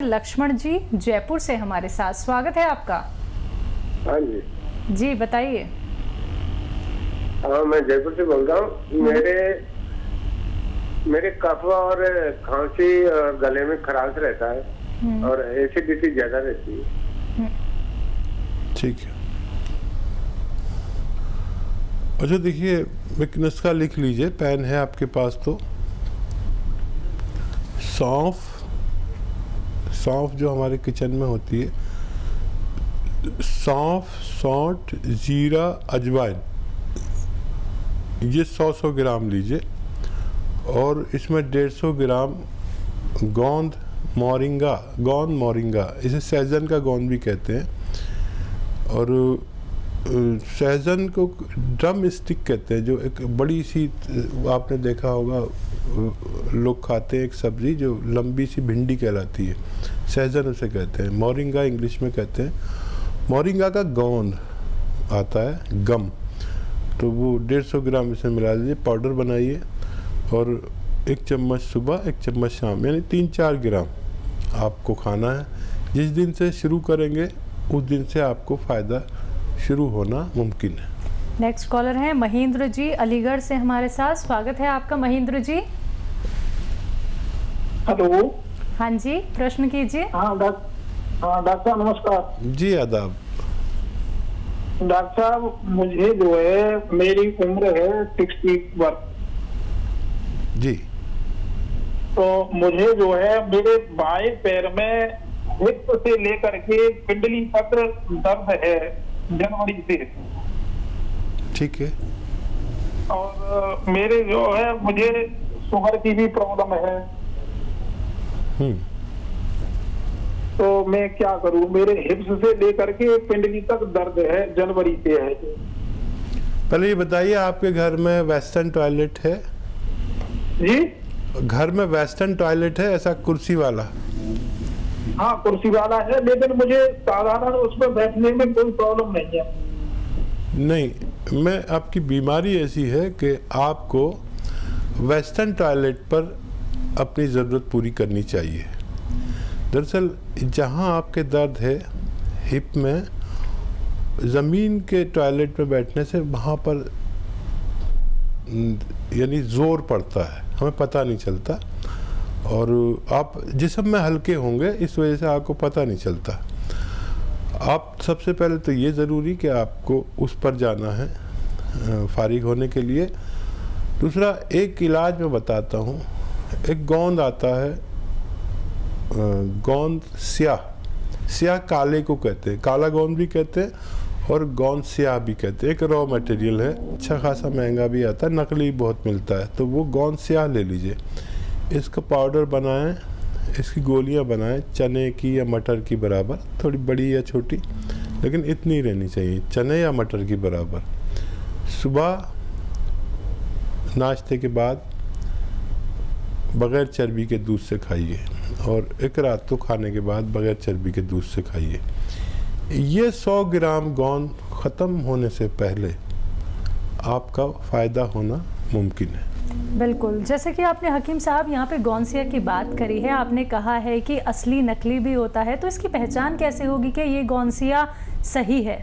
लक्ष्मण जी जयपुर से हमारे साथ, स्वागत है आपका। हाँ जी जी बताइए। हाँ, मैं जयपुर से बोल रहा हूँ। मेरे कफ और खांसी और गले में खराश रहता है और एसिडिटी ज्यादा रहती है। ठीक है। अच्छा देखिए, एक नुस्खा लिख लीजिए, पेन है आपके पास तो। सौंफ जो हमारे किचन में होती है, सौंफ, सौंठ, जीरा, अजवाइन, ये 100 ग्राम लीजिए और इसमें 150 ग्राम गोंद मोरिंगा, इसे सहजन का गोंद भी कहते हैं। और सहजन को ड्रम स्टिक कहते हैं, जो एक बड़ी सी, आपने देखा होगा लोग खाते हैं, एक सब्जी जो लंबी सी भिंडी कहलाती है, सहजन उसे कहते हैं। मोरिंगा इंग्लिश में कहते हैं। मोरिंगा का गोंद आता है, गम, तो वो 150 ग्राम इसमें मिला दीजिए, पाउडर बनाइए और 1 चम्मच सुबह 1 चम्मच शाम, यानी 3-4 ग्राम आपको खाना है। जिस दिन से शुरू करेंगे उस दिन से आपको फ़ायदा शुरू होना मुमकिन है। नेक्स्ट कॉलर हैं महेंद्र जी अलीगढ़ से हमारे साथ, स्वागत है आपका महेंद्र जी। हेलो। हाँ जी, प्रश्न कीजिए। हाँ डॉक्टर साहब नमस्कार। जी आदाब। डॉक्टर साहब, मुझे जो है, मेरी उम्र है 61 जी। तो मुझे जो है मेरे बाएं पैर में हिप से लेकर के पिंडली तक दर्द है जनवरी से। ठीक है। और मेरे जो है, मुझे शुगर की भी प्रॉब्लम है। तो मैं क्या करूं? मेरे हिप्स से लेकर के पिंडली तक दर्द है, जनवरी से है। पहले ये बताइए, आपके घर में वेस्टर्न टॉयलेट है? जी, घर में वेस्टर्न टॉयलेट है, ऐसा कुर्सी वाला? हाँ कुर्सी वाला है, लेकिन मुझे साधारण उसमें बैठने में कोई प्रॉब्लम नहीं है। नहीं, मैं आपकी बीमारी ऐसी है कि आपको वेस्टर्न टॉयलेट पर अपनी ज़रूरत पूरी करनी चाहिए। दरअसल जहाँ आपके दर्द है हिप में, ज़मीन के टॉयलेट में बैठने से वहाँ पर यानी ज़ोर पड़ता है, हमें पता नहीं चलता, और आप जिस्म में हल्के होंगे, इस वजह से आपको पता नहीं चलता। आप सबसे पहले तो ये ज़रूरी कि आपको उस पर जाना है फारिग होने के लिए। दूसरा, एक इलाज मैं बताता हूँ। एक गोंद आता है, गोंद स्याह काले को कहते हैं, काला गोंद भी कहते हैं और गोंद स्याह भी कहते हैं। एक रॉ मटेरियल है, अच्छा खासा महंगा भी आता है, नकली बहुत मिलता है। तो वो गोंद स्याह ले लीजिए, इसका पाउडर बनाएं, इसकी गोलियां बनाएं, चने की या मटर की बराबर, थोड़ी बड़ी या छोटी, लेकिन इतनी रहनी चाहिए, चने या मटर की बराबर। सुबह नाश्ते के बाद बग़ैर चर्बी के दूध से खाइए, और एक रात को खाने के बाद बग़ैर चर्बी के दूध से खाइए। ये 100 ग्राम गोंद ख़त्म होने से पहले आपका फ़ायदा होना मुमकिन है। बिल्कुल, जैसे कि आपने हकीम साहब यहाँ पे गौनसिया की बात करी है, आपने कहा है कि असली नकली भी होता है, तो इसकी पहचान कैसे होगी कि ये गौनसिया सही है?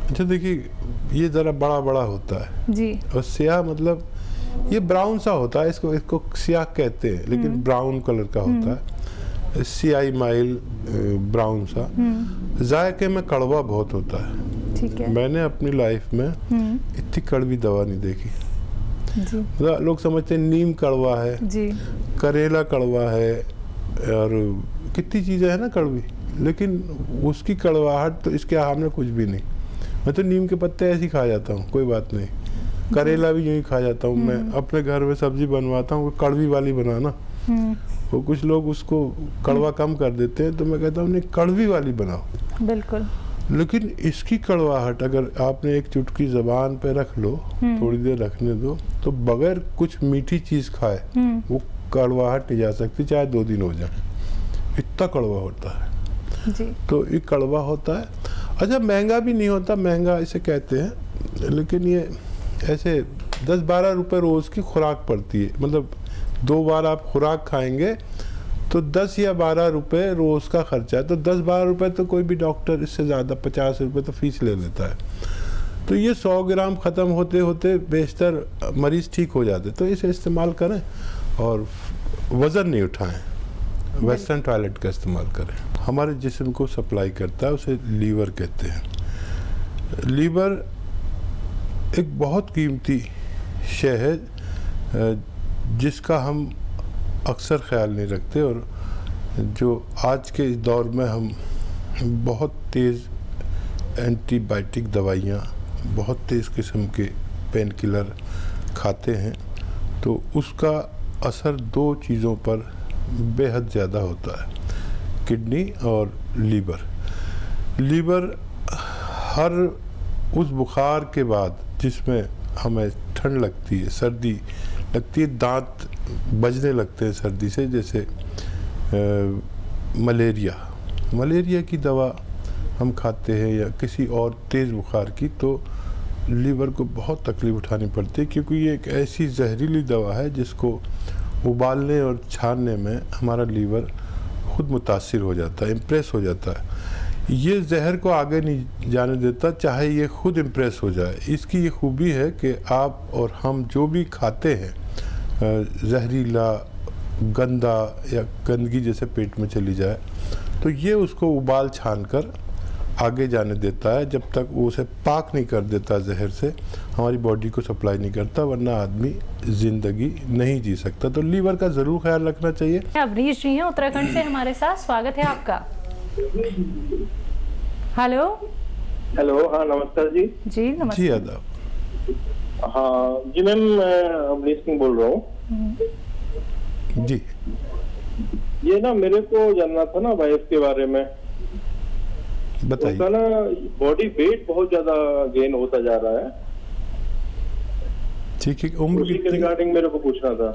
अच्छा देखिए, ये ज़रा बड़ा होता है जी, और स्याह मतलब ये ब्राउन सा होता है, इसको स्याह कहते हैं, लेकिन ब्राउन कलर का होता है, सियाही माइल ब्राउन सा। जायके में कड़वा बहुत होता है। ठीक है। मैंने अपनी लाइफ में इतनी कड़वी दवा नहीं देखी। जी। लोग समझते हैं नीम कड़वा है जी, करेला कड़वा है, और कितनी चीज़ें हैं ना कड़वी, लेकिन उसकी कड़वाहट तो इसके आमने कुछ भी नहीं। मैं तो नीम के पत्ते ऐसे ही खा जाता हूँ, कोई बात नहीं। करेला भी यूँ ही खा जाता हूँ। मैं अपने घर में सब्जी बनवाता हूँ, कड़वी वाली बनाना। वो कुछ लोग उसको कड़वा कम कर देते हैं, तो मैं कहता हूँ नहीं, कड़वी वाली बनाओ। बिल्कुल। लेकिन इसकी कड़वाहट अगर आपने एक चुटकी ज़बान पे रख लो, थोड़ी देर रखने दो, तो बगैर कुछ मीठी चीज़ खाए वो कड़वाहट नहीं जा सकती, चाहे 2 दिन हो जाए, इतना कड़वा होता है। जी। तो ये कड़वा होता है। अच्छा, महंगा भी नहीं होता, महंगा इसे कहते हैं, लेकिन ये ऐसे 10-12 रुपए रोज़ की खुराक पड़ती है। मतलब 2 बार आप खुराक खाएंगे तो 10 या 12 रुपए रोज़ का खर्चा है, तो 10-12 रुपए तो कोई भी डॉक्टर, इससे ज़्यादा 50 रुपए तो फीस ले लेता है। तो ये 100 ग्राम ख़त्म होते होते बेशतर मरीज़ ठीक हो जाते, तो इसे इस्तेमाल करें और वज़न नहीं उठाएं, वेस्टर्न टॉयलेट का इस्तेमाल करें। हमारे जिस्म को सप्लाई करता है, उसे लीवर कहते हैं। लीवर एक बहुत कीमती शय है जिसका हम अक्सर ख्याल नहीं रखते, और जो आज के इस दौर में हम बहुत तेज़ एंटीबायोटिक दवाइयाँ, बहुत तेज़ किस्म के पेन किलर खाते हैं, तो उसका असर 2 चीज़ों पर बेहद ज़्यादा होता है, किडनी और लीवर। लीवर हर उस बुखार के बाद जिसमें हमें ठंड लगती है, सर्दी लगती है, दांत बजने लगते हैं सर्दी से, जैसे मलेरिया की दवा हम खाते हैं या किसी और तेज़ बुखार की, तो लीवर को बहुत तकलीफ़ उठानी पड़ती है, क्योंकि ये एक ऐसी जहरीली दवा है जिसको उबालने और छानने में हमारा लीवर खुद मुतासिर हो जाता है, इम्प्रेस हो जाता है। ये जहर को आगे नहीं जाने देता, चाहे ये खुद इम्प्रेस हो जाए। इसकी ये खूबी है कि आप और हम जो भी खाते हैं जहरीला, गंदा या गंदगी जैसे पेट में चली जाए, तो ये उसको उबाल छान कर आगे जाने देता है। जब तक वो उसे पाक नहीं कर देता जहर से, हमारी बॉडी को सप्लाई नहीं करता, वरना आदमी ज़िंदगी नहीं जी सकता। तो लीवर का ज़रूर ख्याल रखना चाहिए। अवनीश जी हैं उत्तराखंड से हमारे साथ, स्वागत है आपका। हेलो। हाँ नमस्कार जी। जी नमस्ते। जी आदाब। हाँ जी मैम, मैं अवनीश सिंह बोल रहा हूँ जी। ये ना मेरे को जानना था ना वाइफ के बारे में। बताइए। उसका ना बॉडी वेट बहुत ज्यादा गेन होता जा रहा है। ठीक है, उम्र उसी के कितनी? रिगार्डिंग मेरे को पूछना था।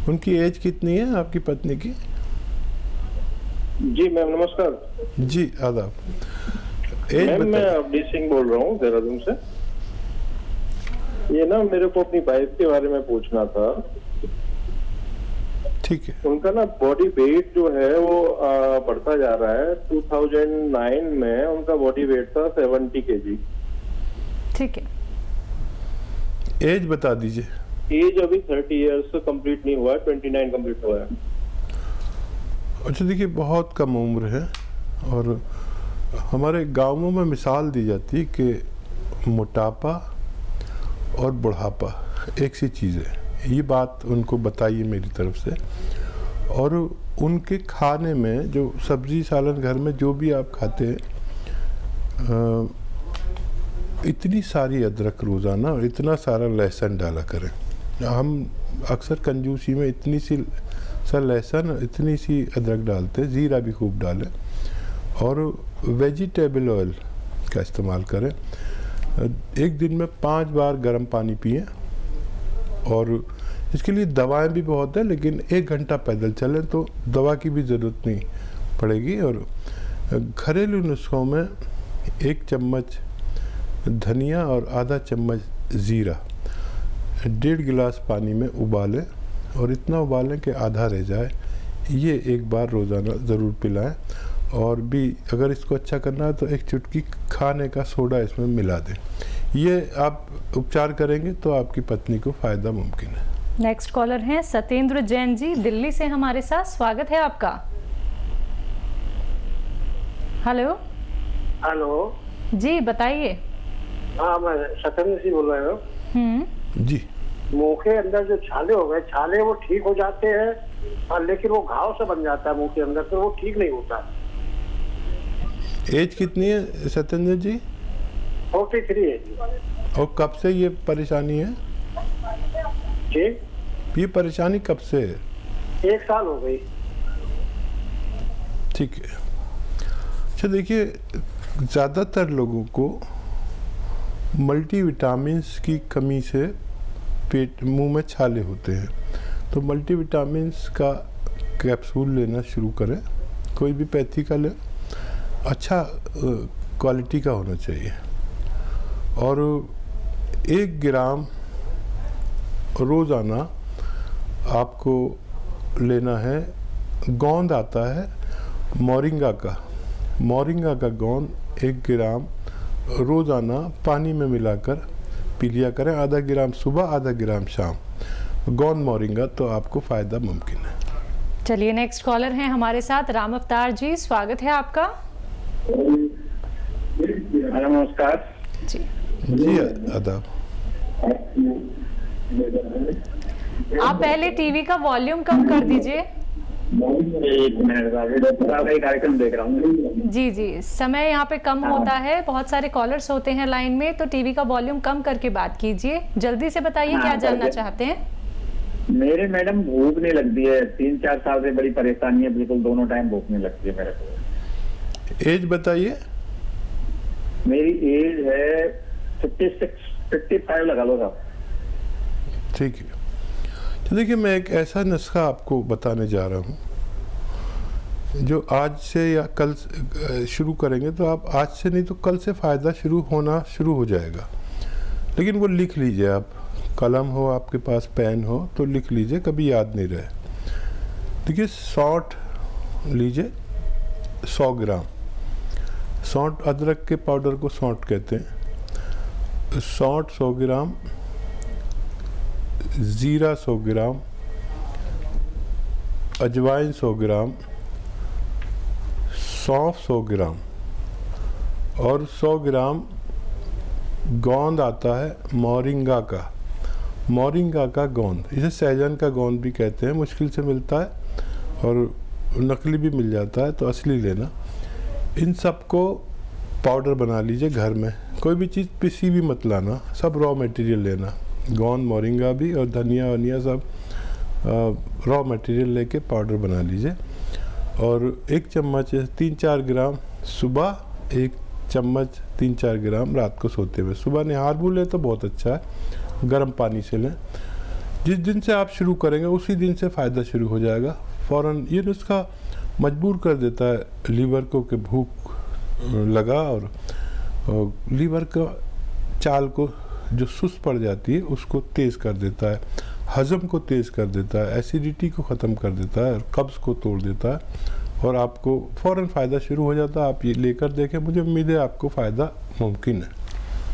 उनकी एज कितनी है आपकी पत्नी की? जी मैम नमस्कार। जी आदाब। एज मैम मैं बताइए। अवनीश सिंह बोल रहा हूँ देहरादून से। ये ना मेरे को अपनी वाइफ के बारे में पूछना था। ठीक है। उनका ना बॉडी वेट जो है वो बढ़ता जा रहा है। 2009 में उनका बॉडी वेट था 70 kg। ठीक है। एज बता दीजिए। एज अभी 30 ईयर्स कंप्लीट नहीं हुआ है, 29 कंप्लीट हुआ है। अच्छा देखिए, बहुत कम उम्र है, और हमारे गांवों में मिसाल दी जाती है कि मोटापा और बुढ़ापा एक सी चीज़ है। ये बात उनको बताइए मेरी तरफ से। और उनके खाने में जो सब्जी सालन, घर में जो भी आप खाते हैं, इतनी सारी अदरक रोज़ाना और इतना सारा लहसुन डाला करें। हम अक्सर कंजूसी में इतनी सी लहसुन, इतनी सी अदरक डालते हैं, ज़ीरा भी खूब डालें, और वेजिटेबल ऑयल का इस्तेमाल करें। एक दिन में 5 बार गर्म पानी पिएं, और इसके लिए दवाएं भी बहुत है, लेकिन 1 घंटा पैदल चलें तो दवा की भी ज़रूरत नहीं पड़ेगी। और घरेलू नुस्खों में 1 चम्मच धनिया और आधा चम्मच ज़ीरा 1.5 गिलास पानी में उबालें, और इतना उबालें कि आधा रह जाए। ये 1 बार रोज़ाना ज़रूर पिलाएं। और भी अगर इसको अच्छा करना है तो 1 चुटकी खाने का सोडा इसमें मिला दें। ये आप उपचार करेंगे तो आपकी पत्नी को फ़ायदा मुमकिन है। नेक्स्ट कॉलर हैं सत्येंद्र जैन जी, दिल्ली से हमारे साथ, स्वागत है आपका। हेलो। हेलो जी बताइए। हाँ, मैं सत्येंद्र सिंह बोल रहा हूँ। जी। मुंह के अंदर जो छाले हो गए, छाले वो ठीक हो जाते हैं, और लेकिन वो घाव से बन जाता है मुंह के अंदर, तो वो ठीक नहीं होता। एज कितनी है सत्येंद्र जी? 43 है जी। और कब से ये परेशानी है? जी, ये परेशानी कब से है? 1 साल हो गई। ठीक है। अच्छा देखिए, ज़्यादातर लोगों को मल्टीविटामिन्स की कमी से पेट, मुंह में छाले होते हैं। तो मल्टीविटामिन्स का कैप्सूल लेना शुरू करें, कोई भी पैथी का लें, अच्छा क्वालिटी का होना चाहिए। और 1 ग्राम रोज़ाना आपको लेना है गोंद आता है मोरिंगा का। मोरिंगा का गोंद 1 ग्राम रोज़ाना पानी में मिलाकर पी लिया करें, आधा ग्राम सुबह, आधा ग्राम शाम, गोंद मोरिंगा, तो आपको फ़ायदा मुमकिन है। चलिए नेक्स्ट कॉलर हैं हमारे साथ, राम अवतार जी, स्वागत है आपका। नमस्कार जी आदाब। आप पहले टीवी का वॉल्यूम कम कर दीजिए। एक मिनट, कार्यक्रम देख रहा हूँ। जी जी, समय यहाँ पे कम होता है, बहुत सारे कॉलर्स होते हैं लाइन में, तो टीवी का वॉल्यूम कम करके बात कीजिए। जल्दी से बताइए क्या जानना चाहते हैं। मेरे मैडम भूख नहीं लगती है, 3-4 साल से बड़ी परेशानी है, बिल्कुल दोनों टाइम भूख नहीं लगती है मेरे को। एज बताइए। मेरी एज है 55 लगा लो साहब। ठीक है, तो देखिए मैं एक ऐसा नुस्खा आपको बताने जा रहा हूँ जो आज से या कल शुरू करेंगे तो आप आज से नहीं तो कल से फ़ायदा होना शुरू हो जाएगा। लेकिन वो लिख लीजिए आप, कलम हो आपके पास, पेन हो तो लिख लीजिए, कभी याद नहीं रहे। देखिए सौंठ लीजिए 100 ग्राम, सौंठ अदरक के पाउडर को सौंठ कहते हैं। सौंठ 100 ग्राम, ज़ीरा 100 ग्राम, अजवाइन 100 ग्राम, सौंफ 100 ग्राम और 100 ग्राम गोंद आता है मोरिंगा का। मोरिंगा का गोंद, इसे सहजन का गोंद भी कहते हैं, मुश्किल से मिलता है और नकली भी मिल जाता है, तो असली लेना। इन सबको पाउडर बना लीजिए घर में, कोई भी चीज़ पिसी भी मत लाना, सब रॉ मटेरियल लेना, गोंद मोरिंगा भी और धनिया वनिया सब रॉ मटेरियल लेके पाउडर बना लीजिए। और 1 चम्मच 3-4 ग्राम सुबह, 1 चम्मच 3-4 ग्राम रात को सोते हुए। सुबह निहार भी लें तो बहुत अच्छा है, गर्म पानी से लें। जिस दिन से आप शुरू करेंगे उसी दिन से फ़ायदा शुरू हो जाएगा फ़ौरन। ये नुस्खा मजबूर कर देता है लीवर को कि भूख लगा, और लीवर का चाल को जो सुस्त पड़ जाती है उसको तेज़ कर देता है, हज़म को तेज़ कर देता है, एसिडिटी को ख़त्म कर देता है और कब्ज़ को तोड़ देता है और आपको फ़ौरन फ़ायदा शुरू हो जाता है। आप ये लेकर देखें, मुझे उम्मीद है आपको फ़ायदा मुमकिन है।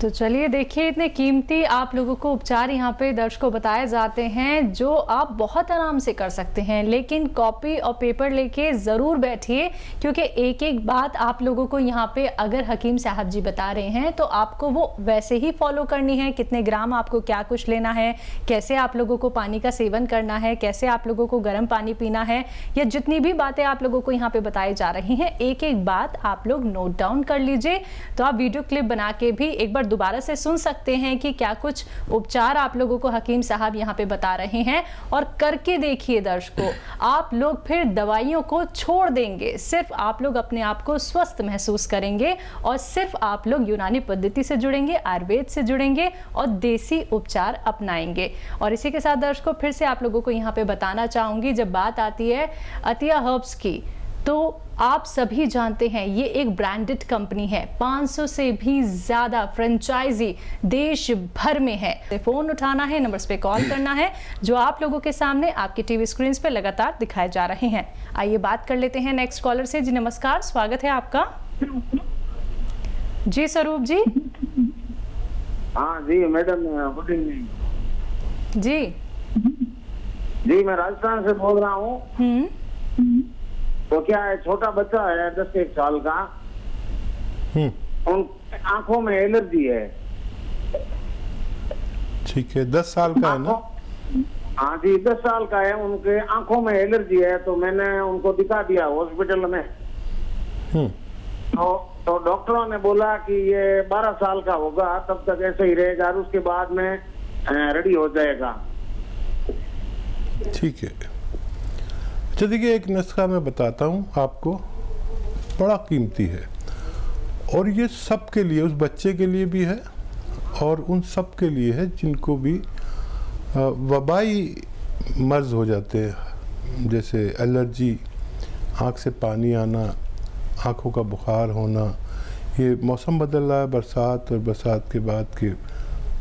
तो चलिए देखिए, इतने कीमती आप लोगों को उपचार यहाँ पे दर्शकों बताए जाते हैं जो आप बहुत आराम से कर सकते हैं, लेकिन कॉपी और पेपर लेके ज़रूर बैठिए, क्योंकि एक एक बात आप लोगों को यहाँ पे अगर हकीम साहब जी बता रहे हैं तो आपको वो वैसे ही फॉलो करनी है। कितने ग्राम आपको क्या कुछ लेना है, कैसे आप लोगों को पानी का सेवन करना है, कैसे आप लोगों को गर्म पानी पीना है, या जितनी भी बातें आप लोगों को यहाँ पे बताई जा रही हैं, एक एक बात आप लोग नोट डाउन कर लीजिए। तो आप वीडियो क्लिप बना के भी एक बार दोबारा से सुन सकते हैं कि क्या कुछ उपचार आप लोगों को हकीम साहब यहाँ पे बता रहे हैं, और करके देखिए दर्शकों, आप लोग फिर दवाइयों को छोड़ देंगे, सिर्फ आप लोग अपने आप को स्वस्थ महसूस करेंगे और सिर्फ आप लोग यूनानी पद्धति से जुड़ेंगे, आयुर्वेद से जुड़ेंगे और देसी उपचार अपनाएंगे। और इसी के साथ दर्शकों फिर से आप लोगों को यहाँ पे बताना चाहूंगी, जब बात आती है अतिया हर्ब्स की, तो आप सभी जानते हैं ये एक ब्रांडेड कंपनी है, 500 से भी ज़्यादा फ्रेंचाइजी देश भर में है। फ़ोन उठाना है, नंबर्स पे कॉल करना है जो आप लोगों के सामने आपके टीवी स्क्रीन पे लगातार दिखाए जा रहे हैं। आइए बात कर लेते हैं नेक्स्ट कॉलर से। जी नमस्कार, स्वागत है आपका। जी स्वरूप जी। हाँ जी मैडम, गुड इवनिंग जी। जी मैं राजस्थान से बोल रहा हूँ। तो क्या है, छोटा बच्चा है 10-1 साल का, उन आंखों में एलर्जी है। ठीक है, 10 साल का है ना? हाँ जी 10 साल का है, उनके आंखों में एलर्जी है, तो मैंने उनको दिखा दिया हॉस्पिटल में। तो डॉक्टरों ने बोला कि ये 12 साल का होगा, तब तक ऐसे ही रहेगा और उसके बाद में रेडी हो जाएगा। ठीक है, तो देखिए एक नुस्खा मैं बताता हूँ आपको, बड़ा कीमती है और ये सब के लिए, उस बच्चे के लिए भी है और उन सब के लिए है जिनको भी वबाई मर्ज हो जाते हैं, जैसे एलर्जी, आँख से पानी आना, आँखों का बुखार होना, ये मौसम बदल रहा है, बरसात और बरसात के बाद के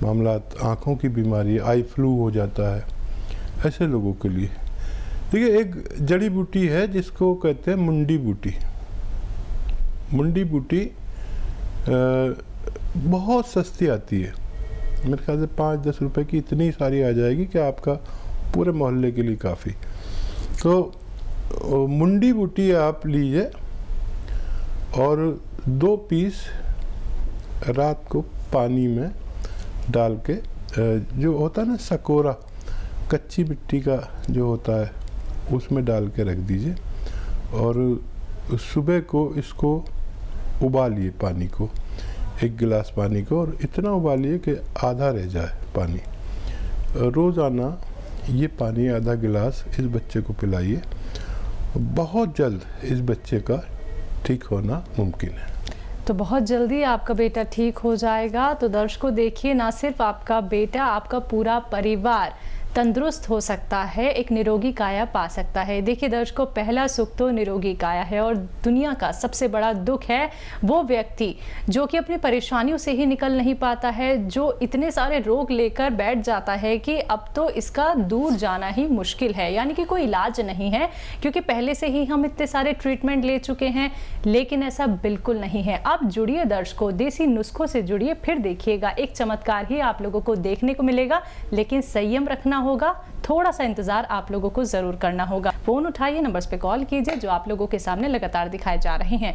मामलात, आँखों की बीमारी, आई फ्लू हो जाता है, ऐसे लोगों के लिए देखिए, एक जड़ी बूटी है जिसको कहते हैं मुंडी बूटी। मुंडी बूटी बहुत सस्ती आती है, मेरे ख्याल से 5-10 रुपए की इतनी सारी आ जाएगी कि आपका पूरे मोहल्ले के लिए काफ़ी। तो मुंडी बूटी आप लीजिए और 2 पीस रात को पानी में डाल के, जो होता है ना सकोरा, कच्ची मिट्टी का जो होता है, उसमें डाल के रख दीजिए और सुबह को इसको उबालिए पानी को, 1 गिलास पानी को, और इतना उबालिए कि आधा रह जाए पानी। रोज़ाना ये पानी आधा गिलास इस बच्चे को पिलाइए। बहुत जल्द इस बच्चे का ठीक होना मुमकिन है। तो बहुत जल्दी आपका बेटा ठीक हो जाएगा। तो दर्शकों देखिए, ना सिर्फ आपका बेटा, आपका पूरा परिवार तंदुरुस्त हो सकता है, एक निरोगी काया पा सकता है। देखिए दर्शकों, पहला सुख तो निरोगी काया है, और दुनिया का सबसे बड़ा दुख है वो व्यक्ति जो कि अपनी परेशानियों से ही निकल नहीं पाता है, जो इतने सारे रोग लेकर बैठ जाता है कि अब तो इसका दूर जाना ही मुश्किल है, यानी कि कोई इलाज नहीं है, क्योंकि पहले से ही हम इतने सारे ट्रीटमेंट ले चुके हैं। लेकिन ऐसा बिल्कुल नहीं है। अब जुड़िए दर्शकों, देसी नुस्खों से जुड़िए, फिर देखिएगा एक चमत्कार ही आप लोगों को देखने को मिलेगा। लेकिन संयम रखना होगा, थोड़ा सा इंतजार आप लोगों को जरूर करना होगा। फोन उठाइए, नंबर्स पे कॉल कीजिए जो आप लोगों के सामने लगातार दिखाए जा रहे हैं।